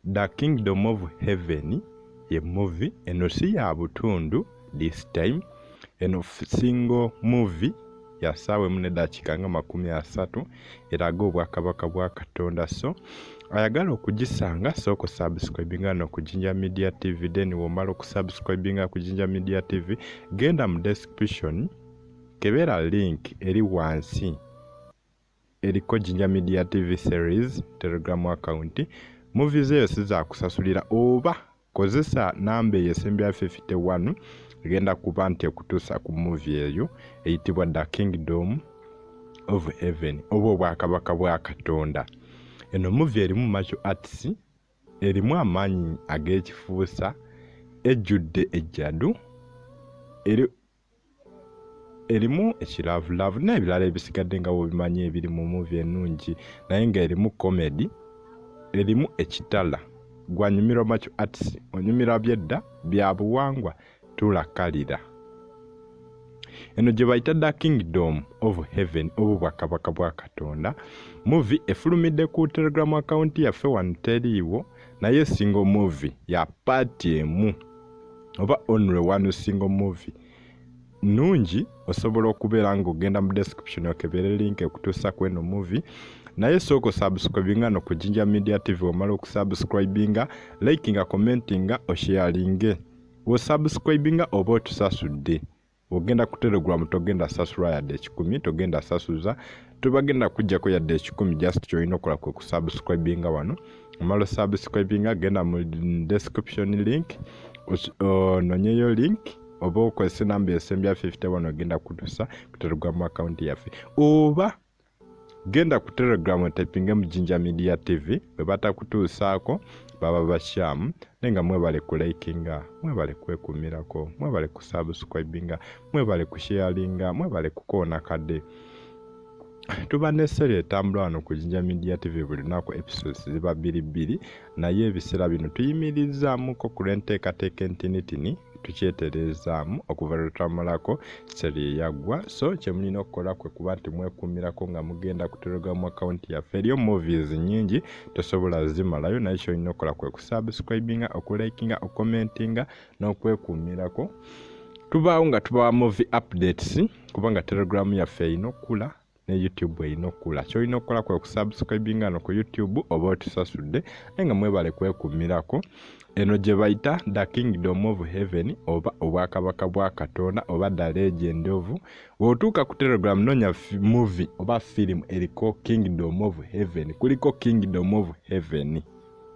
The Kingdom of Heaven ye movie eno si ya butundu this time. Eno single movie ya sawe mune dakika nga 30 eraga obwakabaka bwa Katonda. So ayagala okugisanga soko subscribinga no ku Jinja Media TV, then womala okusubscribinga ku Jinja Media TV genda mu description kebera link eri wansi eriko Jinja Media TV series Telegram account. Movies eyo siza kusasulira oba kozesa namba yesembya 51 genda kuba nti okutuusa ku movie eyo eyitibwa The Kingdom of Heaven oba obwakabaka bwa Katonda. Eno movie erimu martial arts, erimu amaanyi ag'ekifuusa, ejjudde ejjadu, erimu ekiravulavu n'ebirala ebisigadde nga bwobimanyi ebiri mu movie ennungi, naye nga erimu comedy, erimu ekitala. Gwanyumirwa martial arts, onyumira byedda bya buwangwa, tulakalira. Eno gye bayita The Kingdom of Heaven oba bwakabaka bwa Katonda. Movie efulumidde ku Telegram account yaffe wano teriiwo, naye single movie ya party emu oba only one single movie nungi. Osobola okubeera ng'ogenda mu description okebere link okutuusa ku eno movie, naye soko subscribinga no ku Jinja Media TV. Omala okusubscribinga, likinga, commentinga, osharinge. Wo subscribinga oba otusasudde. Ogenda ku Telegram togenda sasula yadde 10, togenda sasuza, tubagenda kujjako yadde 10, just kyolina okola kwe kusubscribinga wano. Omala subscribinga genda mu description link nonyeyo link oba okozesa namba esembya 51 ogenda kutuusa ku Telegram account yaffe, oba genda ku Telegram typinge mu Jinja Media TV bwe batakutuusaako baba bashamu. Nenga mwebale ku likinga, mwebale kwekumirako, mwebale ku subscribinga, mwebale ku sharinga, mwebale ku koona kadde. Tuba nesere etambula wano ku Jinja Media TV buli lunaku episodes ziba 2 naye ebiseera bino tuyimirizaamuko ku lwenteekateeka entinitini tukyeterezaamu okuva lwetwamalako seri yaggwa. So kyemulina okukola kwe kuba nti mwekumirako nga mugenda ku Telegram account yaffe. Eriyo movies nyingi tosobola zimalayo, naye kyolina okukola kwe kusubscribinga, okulikinga, okukomentinga n'okwekumirako. Tubaawo nga tubawa movie updates kubanga Telegram yaffe erina okula ne YouTube erina okula. Kyolina okukola kwe kusubscribinga no ku YouTube oba otusasudde, naye nga mwebale kwekumirako. Eno gye bayita The Kingdom of Heaven oba obwakabaka bwa Katonda oba The Legend of. Wotuuka ku Telegram nonya movie oba film eriko Kingdom of Heaven, kuliko Kingdom of Heaven.